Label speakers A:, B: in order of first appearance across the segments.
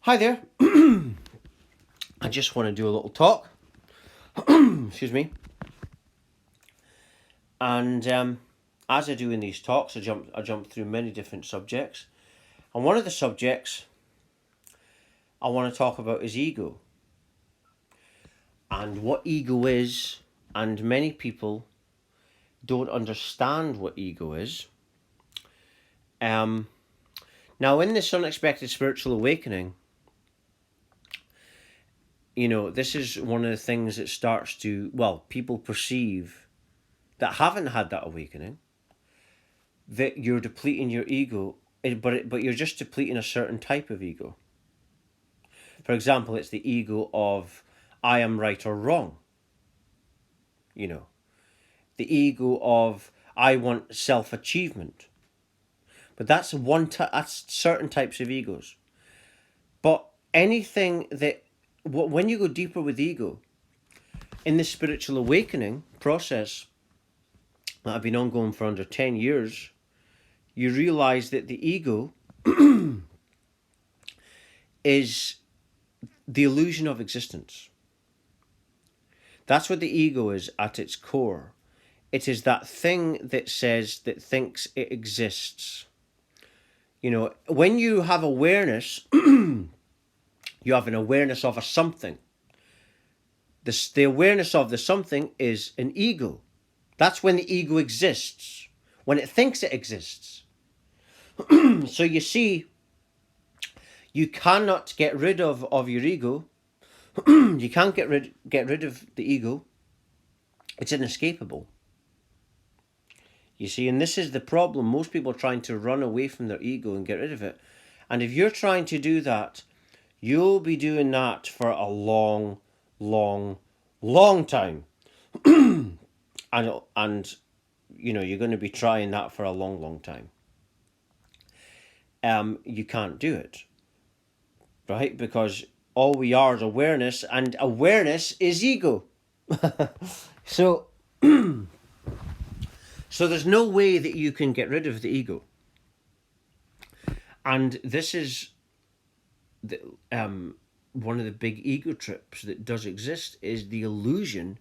A: Hi there. I just want to do a little talk. Excuse me. And as I do in these talks, I jump through many different subjects. And one of the subjects I want to talk about is ego. And what ego is, and many people don't understand what ego is. Now, in this unexpected spiritual awakening, this is one of the things that starts to, people perceive that haven't had that awakening, that you're depleting your ego, but you're just depleting a certain type of ego. For example, it's the ego of I am right or wrong. The ego of I want self-achievement. But that's that's certain types of egos. But anything that, when you go deeper with ego, in this spiritual awakening process that I've been ongoing for under 10 years, you realize that the ego is the illusion of existence. That's what the ego is at its core. It is that thing that thinks it exists. When you have awareness, you have an awareness of a something. The awareness of the something is an ego. That's when the ego exists, when it thinks it exists. So you see, you cannot get rid of your ego. You can't get rid of the ego. It's inescapable. You see, and this is the problem. Most people are trying to run away from their ego and get rid of it. And if you're trying to do that, you'll be doing that for a long, long, long time. and you're going to be trying that for a long, long time. You can't do it, right? Because all we are is awareness, and awareness is ego. So there's no way that you can get rid of the ego. And this is one of the big ego trips that does exist, is the illusion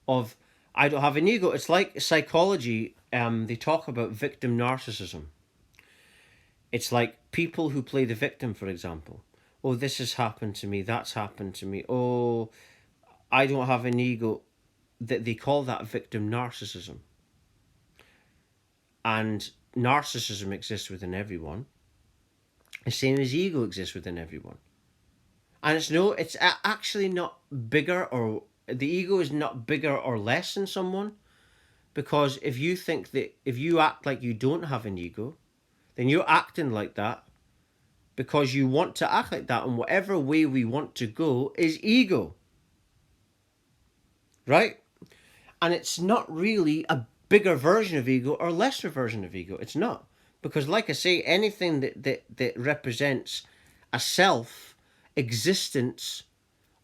A: of I don't have an ego. It's like psychology. They talk about victim narcissism. It's like people who play the victim, for example. Oh, this has happened to me. That's happened to me. Oh, I don't have an ego. That they call that victim narcissism. And narcissism exists within everyone. The same as ego exists within everyone. And it's actually not bigger, or the ego is not bigger or less than someone. Because if you act like you don't have an ego, then you're acting like that because you want to act like that, and whatever way we want to go is ego. Right? And it's not really a bigger version of ego or lesser version of ego. It's not. Because like I say, anything that represents a self, existence,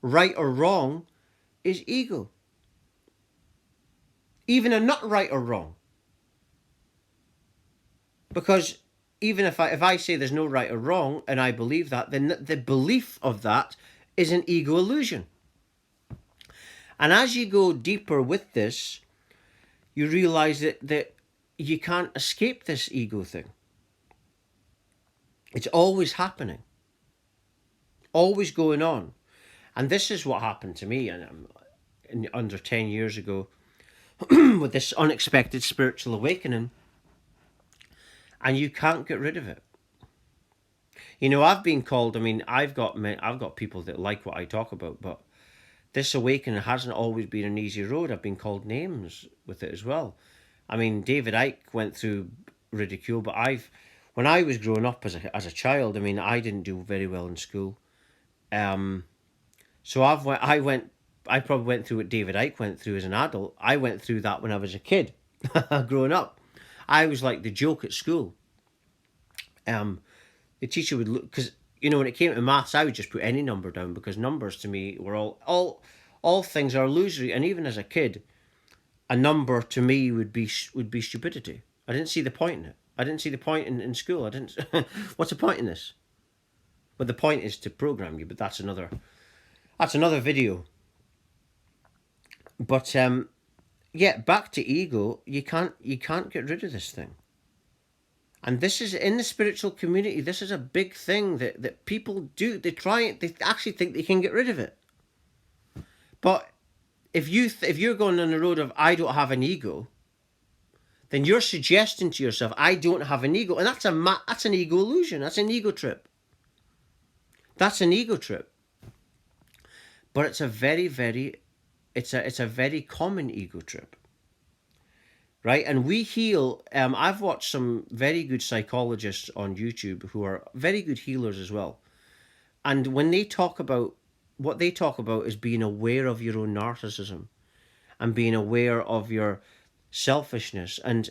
A: right or wrong, is ego. Even a not right or wrong. Because even if I say there's no right or wrong, and I believe that, then the belief of that is an ego illusion. And as you go deeper with this, you realize that you can't escape this ego thing. It's always happening. Always going on. And this is what happened to me under 10 years ago with this unexpected spiritual awakening. And you can't get rid of it. I've been called, I've got people that like what I talk about, but this awakening hasn't always been an easy road. I've been called names with it as well. David Icke went through ridicule, but when I was growing up as a child, I didn't do very well in school. So I probably went through what David Icke went through as an adult. I went through that when I was a kid, growing up. I was like the joke at school. The teacher would look, because when it came to maths, I would just put any number down, because numbers to me were all things are illusory. And even as a kid, a number to me would be stupidity. I didn't see the point in it. I didn't see the point in school. What's the point in this? But the point is to program you, but that's another video. But yeah, back to ego, you can't get rid of this thing. And this is, in the spiritual community, this is a big thing that people do. They actually think they can get rid of it. But if you're going on the road of I don't have an ego, then you're suggesting to yourself I don't have an ego, and that's an ego illusion. That's an ego trip. That's an ego trip. But it's a very very common ego trip. Right? And we heal. I've watched some very good psychologists on YouTube who are very good healers as well. And when they talk about, what they talk about is being aware of your own narcissism and being aware of your selfishness. And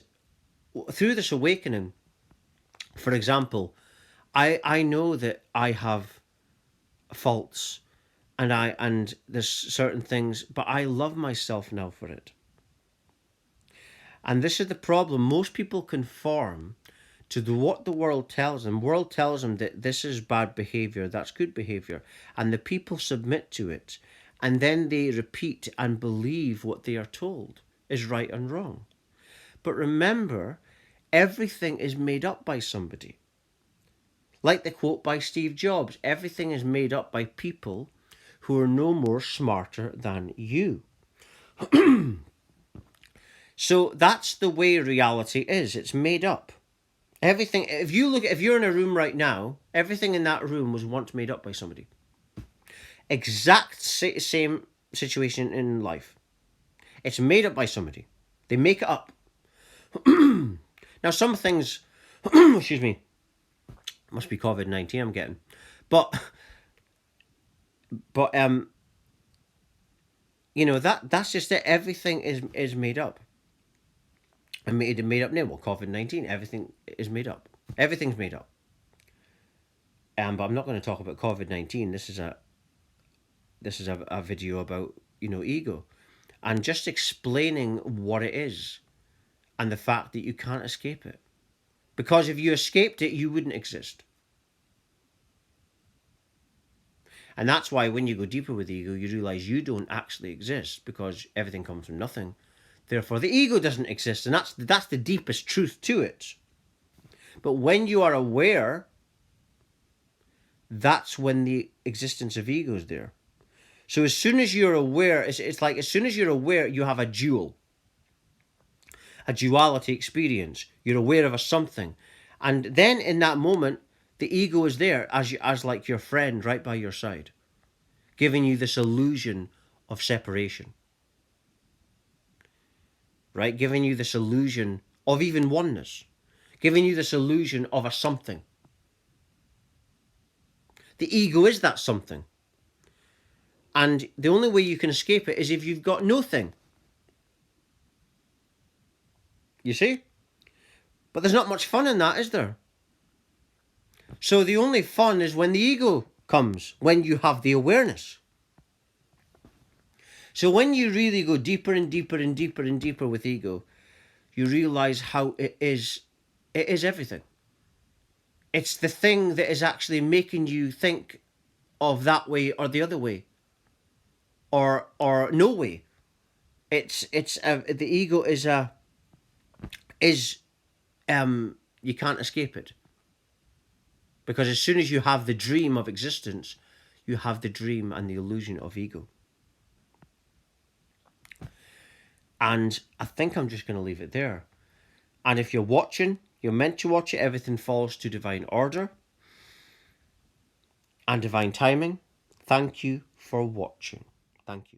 A: through this awakening, for example, I know that I have faults and there's certain things, but I love myself now for it. And this is the problem. Most people conform to what the world tells them. The world tells them that this is bad behavior, that's good behavior. And the people submit to it. And then they repeat and believe what they are told is right and wrong. But remember, everything is made up by somebody. Like the quote by Steve Jobs, everything is made up by people who are no more smarter than you. So that's the way reality is. It's made up. Everything, if you're in a room right now, everything in that room was once made up by somebody. Exact same situation in life. It's made up by somebody. They make it up. Now some things, excuse me, must be COVID-19 I'm getting. But you know, that's just it. Everything is made up. And made up now. Well, COVID-19, everything is made up. Everything's made up. But I'm not going to talk about COVID-19. This is a video about, you know, ego, and just explaining what it is, and the fact that you can't escape it. Because if you escaped it, you wouldn't exist. And that's why when you go deeper with ego, you realize you don't actually exist, because everything comes from nothing. Therefore, the ego doesn't exist, and that's the deepest truth to it. But when you are aware, that's when the existence of ego is there. So as soon as you're aware, it's like as soon as you're aware, you have a duality experience. You're aware of a something. And then in that moment, the ego is there as like your friend right by your side, giving you this illusion of separation. Right? Giving you this illusion of even oneness. Giving you this illusion of a something. The ego is that something. And the only way you can escape it is if you've got no thing. You see? But there's not much fun in that, is there? So the only fun is when the ego comes, when you have the awareness. So when you really go deeper and deeper and deeper and deeper with ego, you realize how it is everything. It's the thing that is actually making you think of that way or the other way, or no way. The ego you can't escape it. Because as soon as you have the dream of existence, you have the dream and the illusion of ego. And I think I'm just going to leave it there. And if you're watching, you're meant to watch it. Everything falls to divine order and divine timing. Thank you for watching. Thank you.